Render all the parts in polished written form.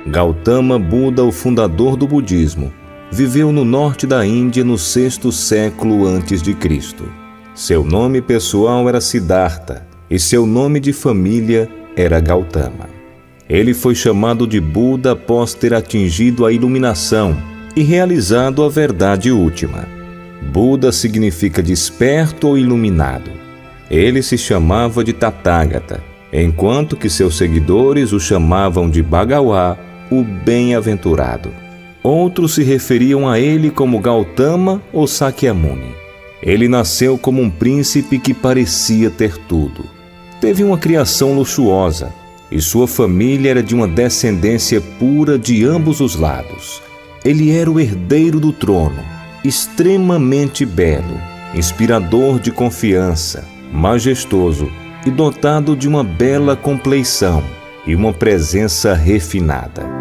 Gautama Buda, o fundador do budismo, viveu no norte da Índia no 6º século a.C. Seu nome pessoal era Siddhartha e seu nome de família era Gautama. Ele foi chamado de Buda após ter atingido a iluminação e realizado a verdade última. Buda significa desperto ou iluminado. Ele se chamava de Tathagata, enquanto que seus seguidores o chamavam de Bhagawa, o bem-aventurado. Outros se referiam a ele como Gautama ou Sakyamuni. Ele nasceu como um príncipe que parecia ter tudo. Teve uma criação luxuosa e sua família era de uma descendência pura de ambos os lados. Ele era o herdeiro do trono, extremamente belo, inspirador de confiança, majestoso e dotado de uma bela compleição e uma presença refinada.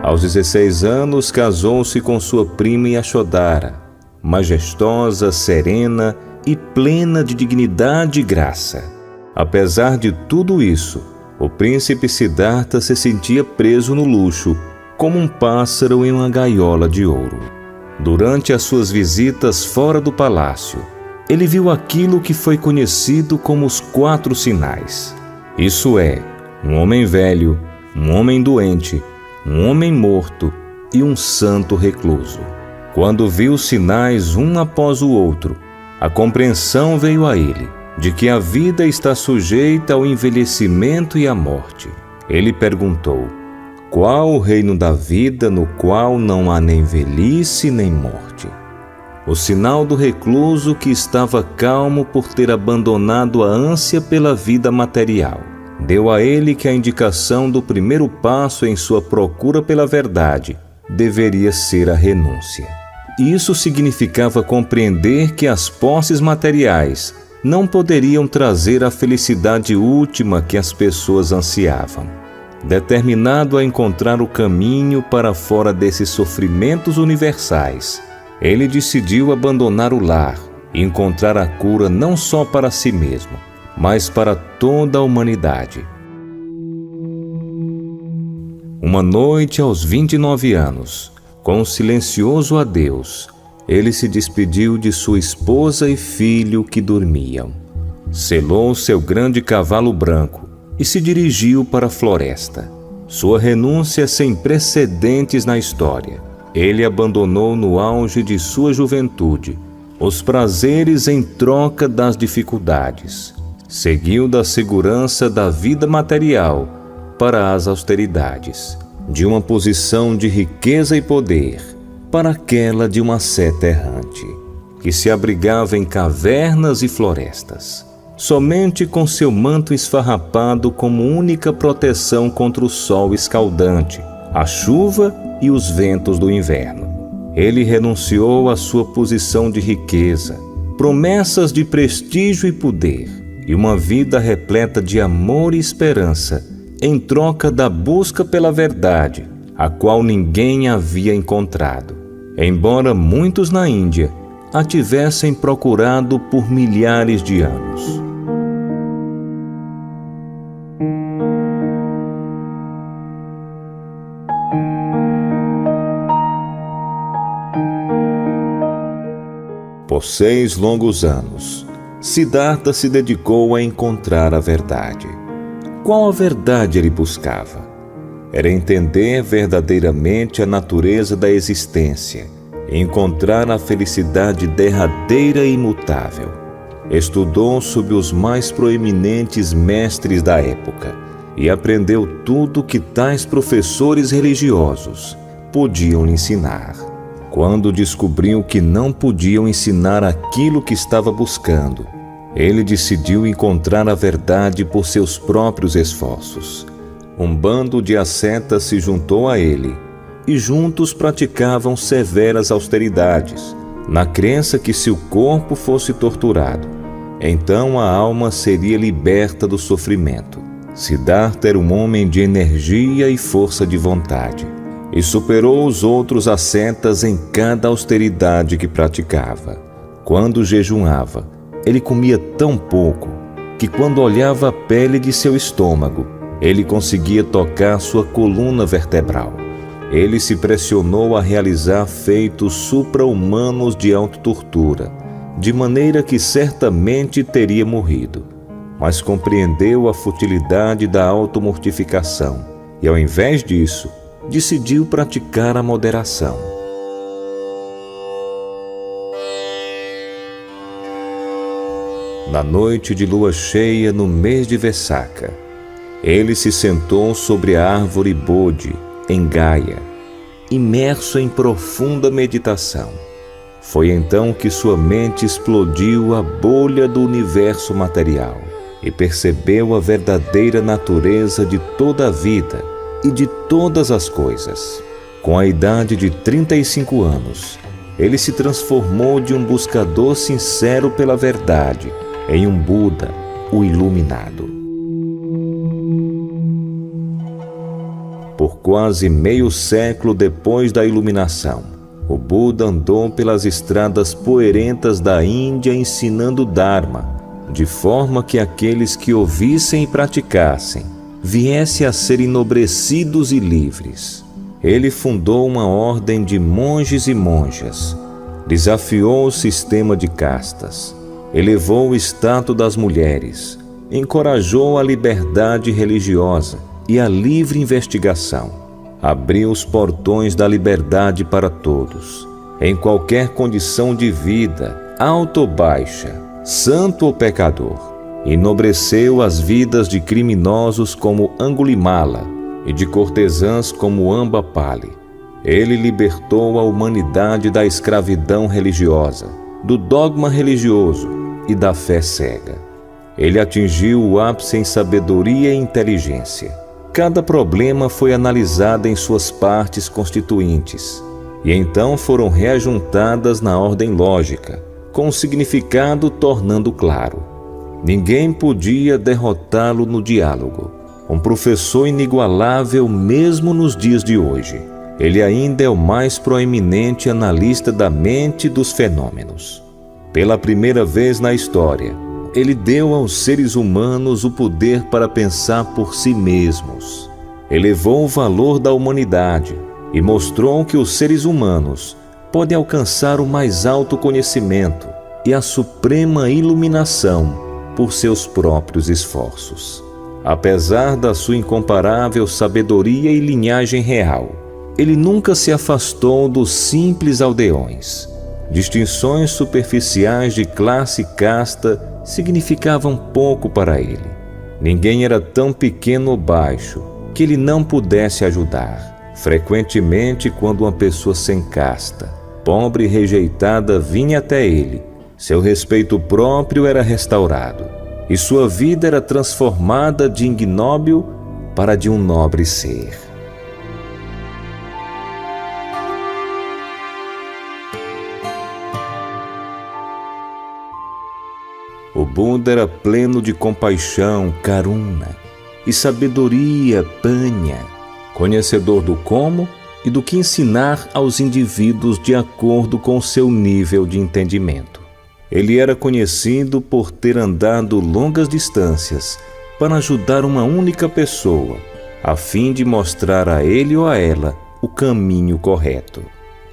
Aos 16 anos, casou-se com sua prima Yashodhara, majestosa, serena e plena de dignidade e graça. Apesar de tudo isso, o príncipe Siddhartha se sentia preso no luxo, como um pássaro em uma gaiola de ouro. Durante as suas visitas fora do palácio, ele viu aquilo que foi conhecido como os 4 sinais. Isso é, um homem velho, um homem doente, um homem morto e um santo recluso. Quando viu os sinais um após o outro, a compreensão veio a ele de que a vida está sujeita ao envelhecimento e à morte. Ele perguntou: qual o reino da vida no qual não há nem velhice nem morte? O sinal do recluso que estava calmo por ter abandonado a ânsia pela vida material. Deu a ele que a indicação do primeiro passo em sua procura pela verdade deveria ser a renúncia. Isso significava compreender que as posses materiais não poderiam trazer a felicidade última que as pessoas ansiavam. Determinado a encontrar o caminho para fora desses sofrimentos universais, ele decidiu abandonar o lar e encontrar a cura não só para si mesmo, mas para toda a humanidade. Uma noite, aos 29 anos, com um silencioso adeus, ele se despediu de sua esposa e filho que dormiam. Selou seu grande cavalo branco e se dirigiu para a floresta. Sua renúncia sem precedentes na história. Ele abandonou no auge de sua juventude os prazeres em troca das dificuldades. Seguiu da segurança da vida material para as austeridades, de uma posição de riqueza e poder para aquela de uma seta errante, que se abrigava em cavernas e florestas, somente com seu manto esfarrapado como única proteção contra o sol escaldante, a chuva e os ventos do inverno. Ele renunciou à sua posição de riqueza, promessas de prestígio e poder, e uma vida repleta de amor e esperança, em troca da busca pela verdade, a qual ninguém havia encontrado, embora muitos na Índia a tivessem procurado por milhares de anos. Por 6 longos anos, Siddhartha se dedicou a encontrar a verdade. Qual a verdade ele buscava? Era entender verdadeiramente a natureza da existência e encontrar a felicidade derradeira e imutável. Estudou sob os mais proeminentes mestres da época e aprendeu tudo que tais professores religiosos podiam lhe ensinar. Quando descobriu que não podiam ensinar aquilo que estava buscando, ele decidiu encontrar a verdade por seus próprios esforços. Um bando de ascetas se juntou a ele e juntos praticavam severas austeridades, na crença que se o corpo fosse torturado, então a alma seria liberta do sofrimento. Siddhartha era um homem de energia e força de vontade, e superou os outros ascetas em cada austeridade que praticava. Quando jejuava, ele comia tão pouco que quando olhava a pele de seu estômago, ele conseguia tocar sua coluna vertebral. Ele se pressionou a realizar feitos supra-humanos de autotortura, de maneira que certamente teria morrido, mas compreendeu a futilidade da automortificação e, ao invés disso, decidiu praticar a moderação. Na noite de lua cheia no mês de Vessaka, ele se sentou sobre a árvore Bodhi, em Gaia, imerso em profunda meditação. Foi então que sua mente explodiu a bolha do universo material e percebeu a verdadeira natureza de toda a vida e de todas as coisas. Com a idade de 35 anos, ele se transformou de um buscador sincero pela verdade em um Buda, o iluminado. Por quase meio século depois da iluminação, o Buda andou pelas estradas poeirentas da Índia ensinando Dharma, de forma que aqueles que ouvissem e praticassem viessem a ser enobrecidos e livres. Ele fundou uma ordem de monges e monjas, desafiou o sistema de castas, elevou o status das mulheres, encorajou a liberdade religiosa e a livre investigação, abriu os portões da liberdade para todos, em qualquer condição de vida, alta ou baixa, santo ou pecador. Enobreceu as vidas de criminosos como Angulimala e de cortesãs como Ambapali. Ele libertou a humanidade da escravidão religiosa, do dogma religioso e da fé cega. Ele atingiu o ápice em sabedoria e inteligência. Cada problema foi analisado em suas partes constituintes e então foram reajuntadas na ordem lógica, com o significado tornando claro. Ninguém podia derrotá-lo no diálogo. Um professor inigualável mesmo nos dias de hoje. Ele ainda é o mais proeminente analista da mente e dos fenômenos. Pela primeira vez na história, ele deu aos seres humanos o poder para pensar por si mesmos. Elevou o valor da humanidade e mostrou que os seres humanos podem alcançar o mais alto conhecimento e a suprema iluminação por seus próprios esforços. Apesar da sua incomparável sabedoria e linhagem real, ele nunca se afastou dos simples aldeões. Distinções superficiais de classe e casta significavam pouco para ele. Ninguém era tão pequeno ou baixo que ele não pudesse ajudar. Frequentemente, quando uma pessoa sem casta, pobre e rejeitada, vinha até ele, seu respeito próprio era restaurado e sua vida era transformada de ignóbil para de um nobre ser. O Buda era pleno de compaixão, karuna, e sabedoria, panya, conhecedor do como e do que ensinar aos indivíduos de acordo com seu nível de entendimento. Ele era conhecido por ter andado longas distâncias para ajudar uma única pessoa, a fim de mostrar a ele ou a ela o caminho correto.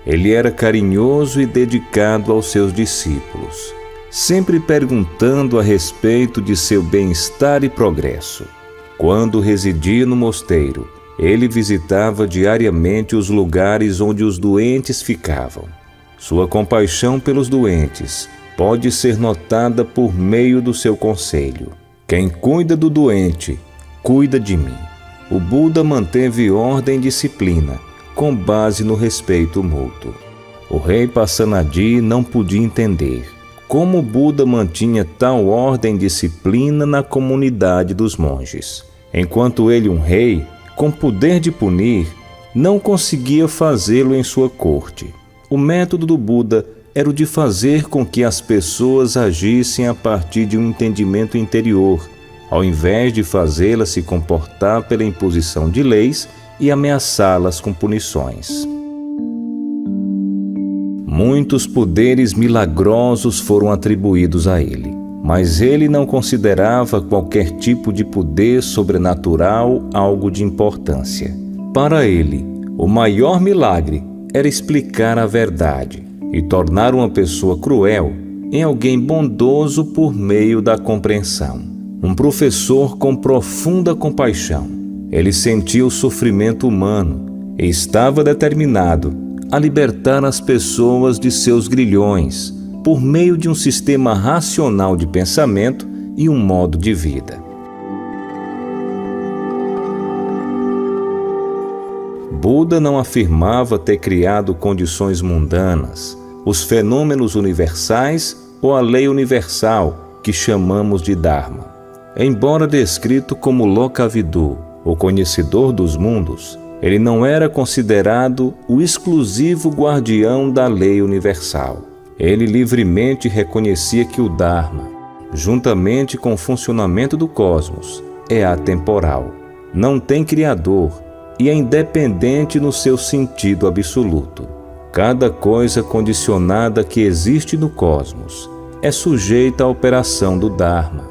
Ele era carinhoso e dedicado aos seus discípulos, sempre perguntando a respeito de seu bem-estar e progresso. Quando residia no mosteiro, ele visitava diariamente os lugares onde os doentes ficavam. Sua compaixão pelos doentes pode ser notada por meio do seu conselho: quem cuida do doente, cuida de mim. O Buda manteve ordem e disciplina, com base no respeito mútuo. O rei Pasenadi não podia entender como o Buda mantinha tal ordem e disciplina na comunidade dos monges, enquanto ele, um rei, com poder de punir, não conseguia fazê-lo em sua corte. O método do Buda era o de fazer com que as pessoas agissem a partir de um entendimento interior, ao invés de fazê-las se comportar pela imposição de leis e ameaçá-las com punições. Muitos poderes milagrosos foram atribuídos a ele, mas ele não considerava qualquer tipo de poder sobrenatural algo de importância. Para ele, o maior milagre era explicar a verdade e tornar uma pessoa cruel em alguém bondoso por meio da compreensão. Um professor com profunda compaixão. Ele sentia o sofrimento humano e estava determinado a libertar as pessoas de seus grilhões por meio de um sistema racional de pensamento e um modo de vida. Buda não afirmava ter criado condições mundanas, os fenômenos universais ou a lei universal que chamamos de Dharma. Embora descrito como Lokavidu, o conhecedor dos mundos, ele não era considerado o exclusivo guardião da lei universal. Ele livremente reconhecia que o Dharma, juntamente com o funcionamento do cosmos, é atemporal, não tem criador e é independente no seu sentido absoluto. Cada coisa condicionada que existe no cosmos é sujeita à operação do Dharma.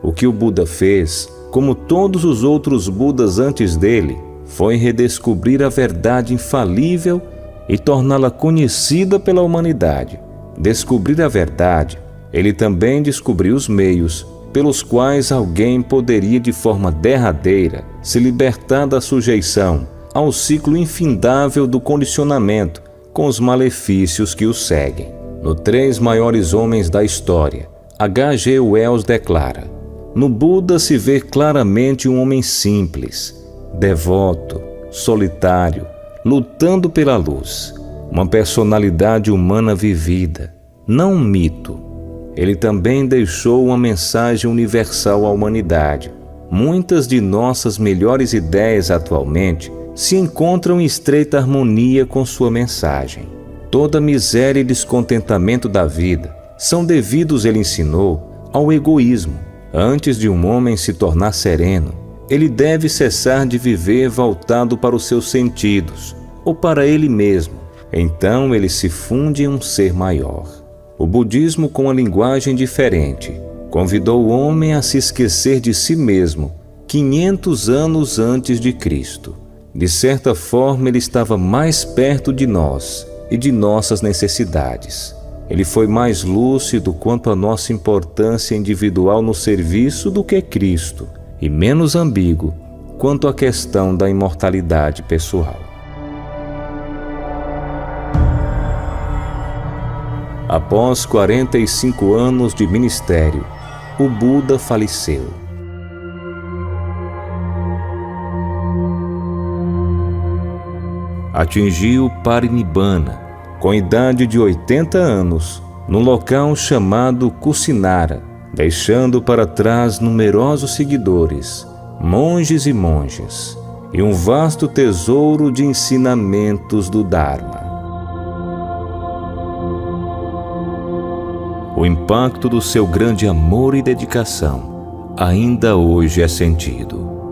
O que o Buda fez, como todos os outros Budas antes dele, foi redescobrir a verdade infalível e torná-la conhecida pela humanidade. Descobrir a verdade, ele também descobriu os meios pelos quais alguém poderia de forma derradeira se libertar da sujeição ao ciclo infindável do condicionamento com os malefícios que o seguem. No Três Maiores Homens da História, H.G. Wells declara: no Buda se vê claramente um homem simples, devoto, solitário, lutando pela luz, uma personalidade humana vivida, não um mito. Ele também deixou uma mensagem universal à humanidade. Muitas de nossas melhores ideias atualmente se encontram em estreita harmonia com sua mensagem. Toda miséria e descontentamento da vida são devidos, ele ensinou, ao egoísmo. Antes de um homem se tornar sereno, ele deve cessar de viver voltado para os seus sentidos ou para ele mesmo. Então ele se funde em um ser maior. O budismo, com uma linguagem diferente, convidou o homem a se esquecer de si mesmo 500 anos antes de Cristo. De certa forma, ele estava mais perto de nós e de nossas necessidades. Ele foi mais lúcido quanto à nossa importância individual no serviço do que Cristo, e menos ambíguo quanto à questão da imortalidade pessoal. Após 45 anos de ministério, o Buda faleceu. Atingiu Parinibbana, com idade de 80 anos, no local chamado Kusinara, deixando para trás numerosos seguidores, monges e monjas, e um vasto tesouro de ensinamentos do Dharma. O impacto do seu grande amor e dedicação ainda hoje é sentido.